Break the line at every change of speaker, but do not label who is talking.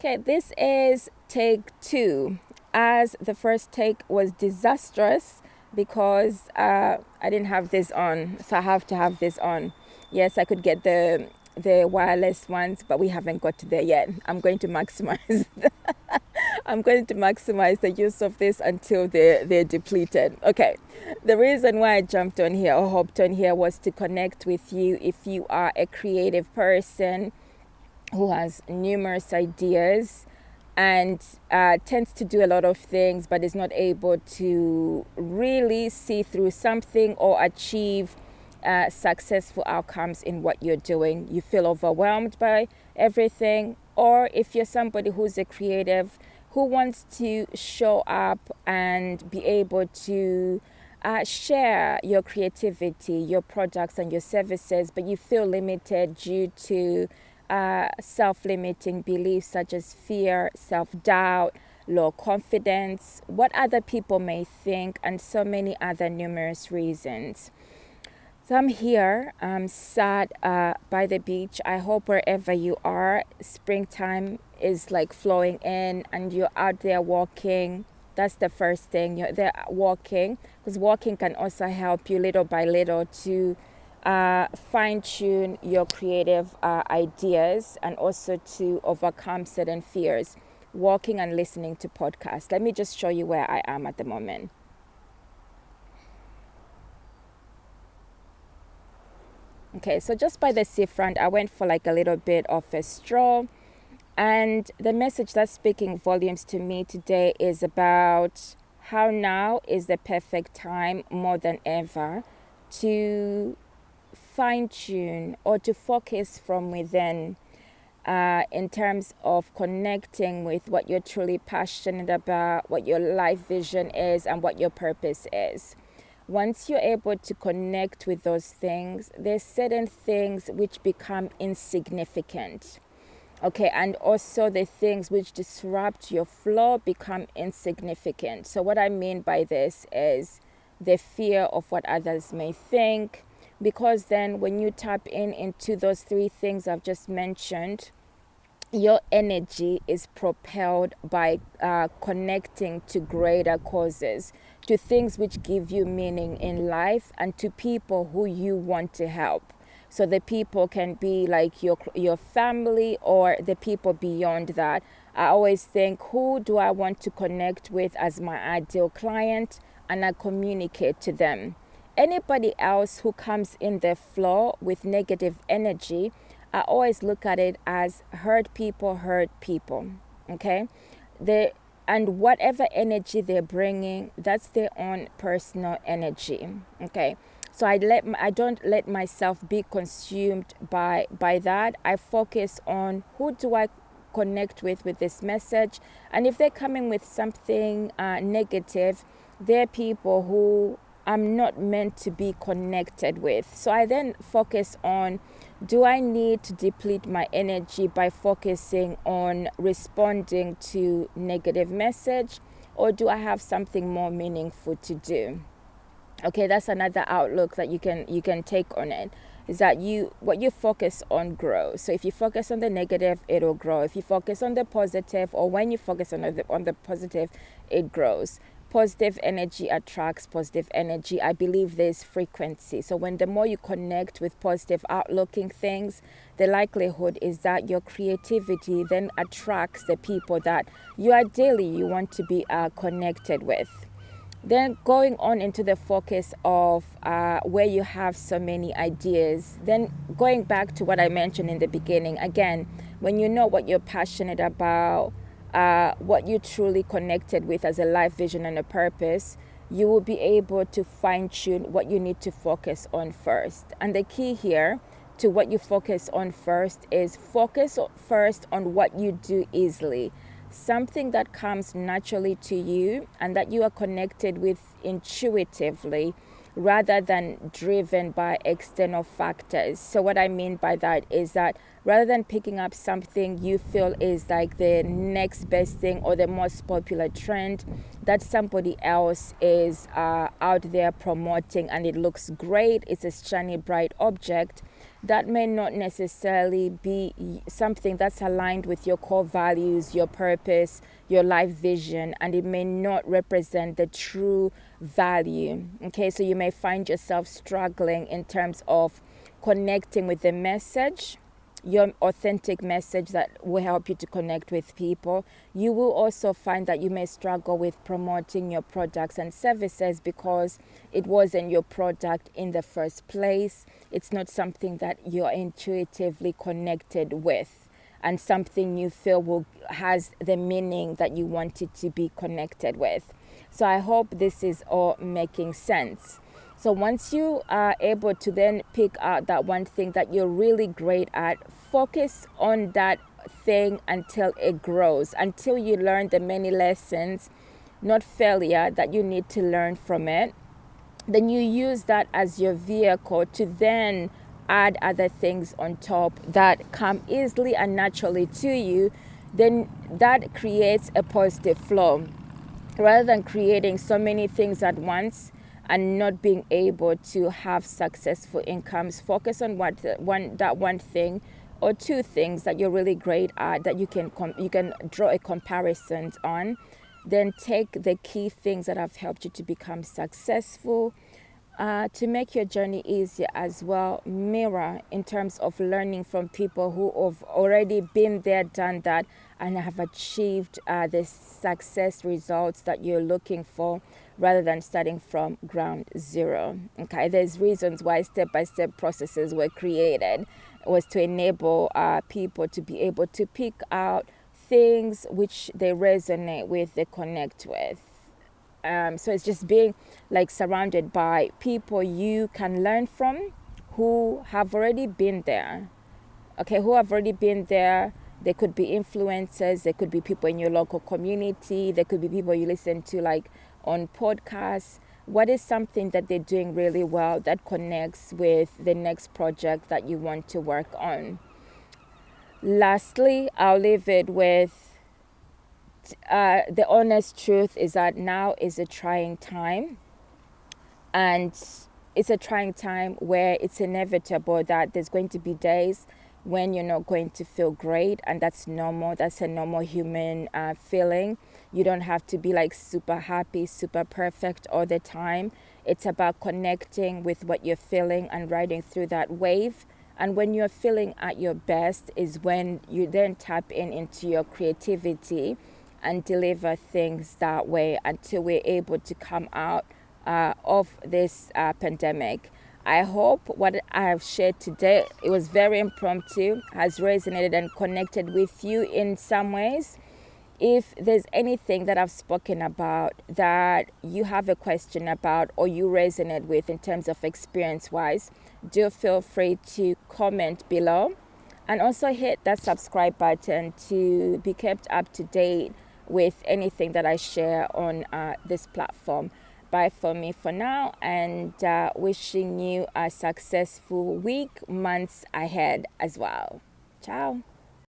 Okay, this is take 2, as the first take was disastrous because I didn't have this on, so I have to have this on. Yes, I could get the wireless ones, but we haven't got to there yet. I'm going to maximize I'm going to maximize the use of this until they're depleted. Okay, the reason why I jumped on here or hopped on here was to connect with you if you are a creative person who has numerous ideas and tends to do a lot of things but is not able to really see through something or achieve successful outcomes in what you're doing. You feel overwhelmed by everything, or if you're somebody who's a creative who wants to show up and be able to share your creativity, your products and your services, but you feel limited due to self-limiting beliefs such as fear, self-doubt, low confidence, what other people may think, and so many other numerous reasons. So I'm here, sat by the beach. I hope wherever you are, springtime is like flowing in and you're out there walking. That's the first thing. You're there walking, because walking can also help you little by little to fine-tune your creative ideas and also to overcome certain fears. Walking and listening to podcasts. Let me just show you where I am at the moment. Okay, so just by the seafront, I went for like a little bit of a stroll. And the message that's speaking volumes to me today is about how now is the perfect time more than ever to fine-tune or to focus from within in terms of connecting with what you're truly passionate about, what your life vision is, and what your purpose is. Once you're able to connect with those things, there's certain things which become insignificant. Okay, and also the things which disrupt your flow become insignificant. So what I mean by this is the fear of what others may think, because then when you tap into those 3 things I've just mentioned, your energy is propelled by connecting to greater causes, to things which give you meaning in life, and to people who you want to help. So the people can be like your family or the people beyond that. I always think, who do I want to connect with as my ideal client? And I communicate to them. Anybody else who comes in the flow with negative energy, I always look at it as hurt people, okay? And whatever energy they're bringing, that's their own personal energy, okay? So I don't let myself be consumed by that. I focus on who do I connect with this message, and if they're coming with something negative, they're people who I'm not meant to be connected with. So I then focus on, do I need to deplete my energy by focusing on responding to negative message, or do I have something more meaningful to do? Okay, that's another outlook that you can take on it, is that what you focus on grows. So if you focus on the negative, it'll grow. If you focus on the positive, or when you focus on the positive, it grows. Positive energy attracts positive energy. I believe there's frequency. So when the more you connect with positive outlooking things, the likelihood is that your creativity then attracts the people that you want to be connected with. Then going on into the focus of where you have so many ideas, then going back to what I mentioned in the beginning, again, when you know what you're passionate about, what you truly connected with as a life vision and a purpose, you will be able to fine-tune what you need to focus on first. And the key here to what you focus on first is focus first on what you do easily. Something that comes naturally to you and that you are connected with intuitively, rather than driven by external factors. So what I mean by that is that rather than picking up something you feel is like the next best thing or the most popular trend that somebody else is out there promoting, and it looks great, it's a shiny bright object, that may not necessarily be something that's aligned with your core values, your purpose, your life vision, and it may not represent the true value. Okay, so you may find yourself struggling in terms of connecting with the message, your authentic message that will help you to connect with people. You will also find that you may struggle with promoting your products and services because it wasn't your product in the first place. It's not something that you're intuitively connected with, and something you feel has the meaning that you want it to be connected with. So I hope this is all making sense. So once you are able to then pick out that one thing that you're really great at, focus on that thing until it grows, until you learn the many lessons, not failure, that you need to learn from it. Then you use that as your vehicle to then add other things on top that come easily and naturally to you. Then that creates a positive flow. Rather than creating so many things at once and not being able to have successful incomes, focus on that one thing or two things that you're really great at, that you can draw a comparison on. Then take the key things that have helped you to become successful, to make your journey easier as well. Mirror in terms of learning from people who have already been there, done that, and have achieved the success results that you're looking for, rather than starting from ground zero. Okay, there's reasons why step-by-step processes were created. It was to enable people to be able to pick out things which they resonate with, they connect with. So it's just being like surrounded by people you can learn from, who have already been there. Okay, who have already been there. They could be influencers, they could be people in your local community, they could be people you listen to like on podcasts. What is something that they're doing really well that connects with the next project that you want to work on? Lastly, I'll leave it with the honest truth is that now is a trying time, and it's a trying time where it's inevitable that there's going to be days when you're not going to feel great, and that's normal. That's a normal human feeling. You don't have to be like super happy, super perfect all the time. It's about connecting with what you're feeling and riding through that wave. And when you're feeling at your best is when you then tap into your creativity and deliver things that way until we're able to come out of this pandemic. I hope what I have shared today, it was very impromptu, has resonated and connected with you in some ways. If there's anything that I've spoken about that you have a question about or you resonate with in terms of experience-wise, do feel free to comment below. And also hit that subscribe button to be kept up to date with anything that I share on this platform. Bye for me for now, and wishing you a successful week, months ahead as well. Ciao.